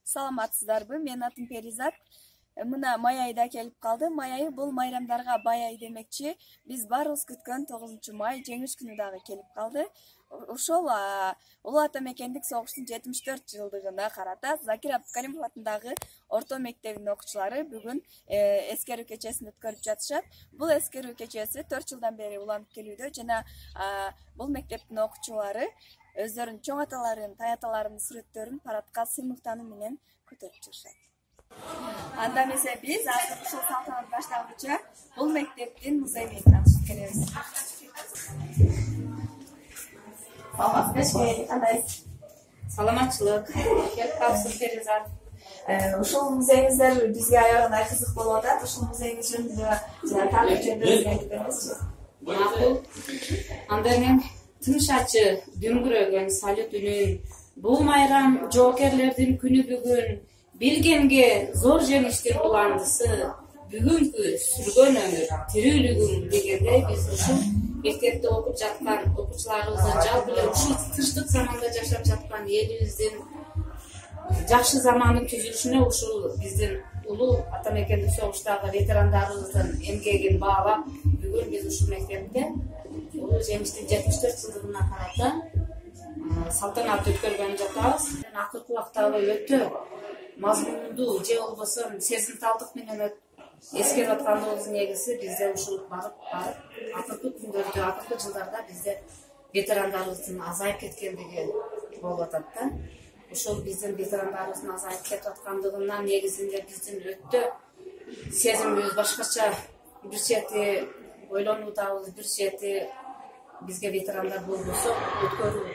Саламатсыздарбы? Менин атым Перизат. Мына май айда келип калды. Май айы бул майрамдарга бай ай демекчи. Биз баарыбыз күткөн 9-май жеңиш күнү дагы келип калды. Ошол Улуу Ата Мекендик согуштун 74 жылдыгына карата Закир Абдыкаримов атындагы орто мектебинин окуучулары бүгүн эскерүү кечесин өткөрүп жатышат. Бул эскерүү кечеси 4 жылдан бери уланып келүүдө жана бул мектептин окуучулары өздөрүнүн чоң аталарын, таяталарынын сүрөттөрүн парадка сыймыктануу менен көтөрүп чыгышат. Анда эмесе биз азыр ушул салтанат баштагыча бул мектептин музей менен таанышып келебиз. Саламатчылык. Келип калыпсыз Перизат. Ушул музейиңиздер бизге аягына кызык болуп атат. Ушул музейиңиз жөнүндө жана тарых жөнүндө айтып бересизби? Макул. Анда мен тынчачы дүңгүрөгөн салют үнүн бул майрам жоокерлердин күнү бүгүн билгенге зор жеңиштин уландысы бүгүнкү сүргөн өмүр тирүүлүгүң дегенде биз ушул мектепте окуп жаткан окуучуларыбыздын жалпы эле ушул тынчтык заманда жашап жаткан элибиздин жакшы заманын түзүлүшүнө ушул биздин улуу ата мекендик согуштагы ветерандарыбыздын эмгегин баалап бүгүн биз ушул мектепте улуу жеңиштин 74 жылдыгына карата салтанат өткөргөн жатабыз. Акыркы убактагы өтө мазмундуу же болбосо сезимталдык менен эскерип аткандыгыбыздын негизи бизде ушул барып акыркы күндөрдө, акыркы жылдарда бизде ветерандарыбыздын азайып кеткендиги болуп атат да. Ушул биздин ветерандарыбыздын азайып кетип аткандыгынын негизинде биздин өтө сезимибиз башкача, бир чети ойлонуудабыз, бир чети бизге ветерандар болбосо өткөрүү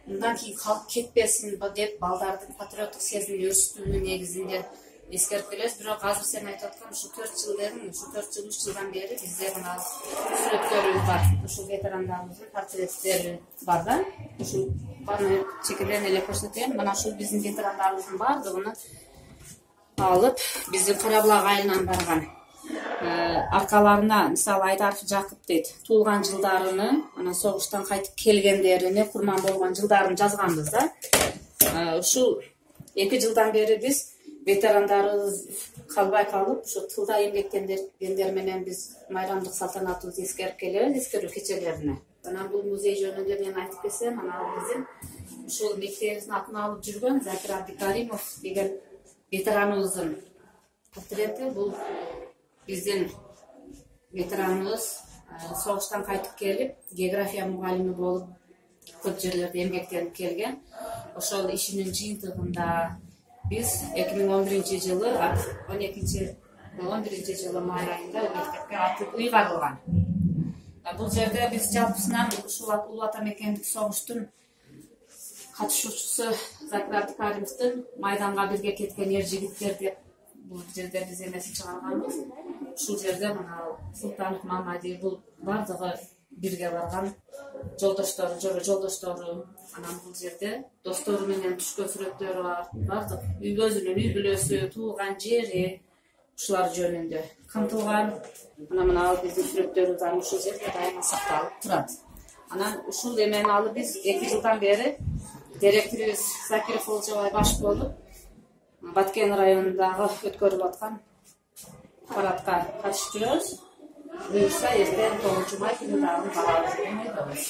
мындан кийин калып кетпесин деп балдардын патриоттук сезимин өстүүнүн негизинде эскерип келебиз. Бирок азыр сен айтып аткан ушул 4 жыл дедиң, ушул 4 жыл 3 жылдан бери бизде мына сүрөттөрүбүз бар. Ушул ветерандарыбыздын портреттери бар да. Ушул баны чекеден эле көрсөтөйүн. Мына ушул биздин ветерандарыбыздын баардыгын алып, биздин Карабулак айылынан барган. Аркаларына мисалы Айдаров Жакып дейт. Туулган жылдарыны, анан согуштан кайтып келгендерини, курман болгон жылдарын жазганбыз да. Ушул 2 жылдан бери биз ветерандарыбыз калбай калып, ушу тылда эмгектенгендер менен биз майрамдык салтанатыбызды эскерип келебиз, эскерүү кечелерине. Анан бул музей жөнүндө мен айтып кетсем, анан биздин ушул мектебибиздин атын алып жүргөн Закир Абдыкаримов деген ветераныбыздын портрети. Бул биздин ветераныбыз согуштан кайтып келип, география мугалими болуп, көп жерлерде эмгектенип келген. Ошол ишинин жыйынтыгында биз 2011-жылы 11 жылы май айында мектепке аты ыйгарылган. Бул жерде биз жалпысынан ушул улуу ата мекендик согуштун катышуучусу Закир Абдыкаримовдун майданга бирге кеткен эр жигиттер деп бул жерде биз эмесин чыгарганбыз. Ушул жерде мына Султанов Мамади бул бардыгы бирге барган жолдоштору, жолдоштору, анан бул жерде достору менен түшкөн сүрөттөрү бар. Бардык өзүнүн үй бүлөсү, туулган жери ушулар жөнүндө камтылган. Мына биздин сүрөттөрүбүз аны ушул жерде дайыма сакталып турат. Анан ушул эмени алып биз 2 жылдан бери директорубуз Закиров Олжобай баш болуп Баткен районундагы өткөрүлүп аткан парадка катышып жүрөбүз. Буюрса эртең 9-май күнү дагы барабыз деп ойлойбуз.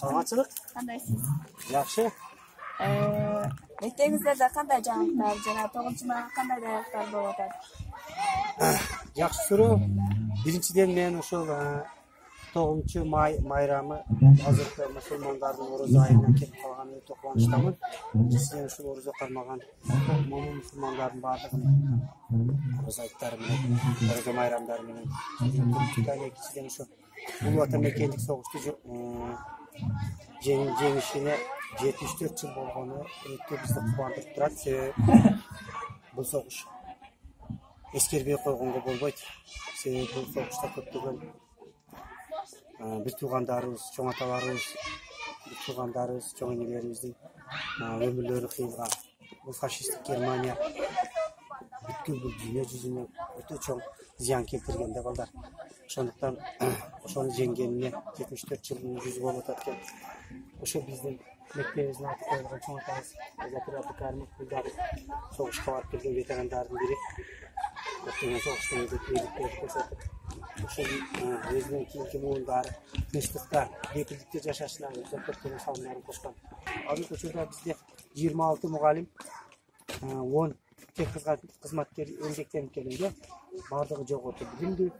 Саламатчылык. Кандайсыз? Жакшы. Мектебиңиздерде кандай жаңылыктар жана 9-майга кандай даярдыктар болуп атат? Жакшы суроо. Биринчиден мен ушул 9-май майрамы азыркы мусулмандардын орозо айынан кетип калганына өтө кубанычтамын. Сен ушул орозо кармаган момун мусулмандардын баардыгын орозо айттары менен, орозо майрамдары менен экинчиден ушул улуу ата мекендик согушту жеңишине 74 жыл болгону өтө бизди кубандырып турат. Бул согуш эскербей койгонго болбойт. Себеби бул согушта көптөгөн биз туугандарыбыз, чоң аталарыбыз, чоң энелерибиздин өмүрлөрү кыйылган. Бул фашисттик Германия бүткүл бул дүйнө жүзүнө өтө чоң зыян келтирген да балдар. Ошондуктан ошону жеңгенине 74 жылдын жүзү болуп атат экен. ошо биздин мектебибиздин аты коюлган чоң атабыз Закир Абдыкаримов бул дагы согушка барып келген ветерандардын бири. Көптөгөн согуштан өтүп бийликтерди көрсөтүп ошол өзүнүн кийинки муундары тынчтыкта кепилдикте жашашына көптөгөн салымдарын кошкон. Азыркы учурда бизде 26 мугалим 10 техник кызматкер эмгектенип келгенде баардыгы жогорку билимдүү.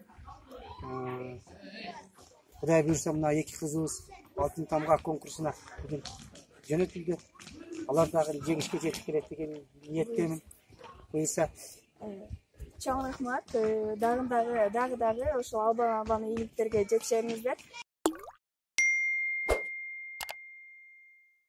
Кудай буюрса мына эки кызыбыз алтын тамгак конкурсуна бүгүн жөнөтүлдү. Алар дагы жеңишке жетип келет деген ниеттемин. Буюрса Чоң рахмат. Дагы ошол албан ийгиликтерге жетишериңиздер.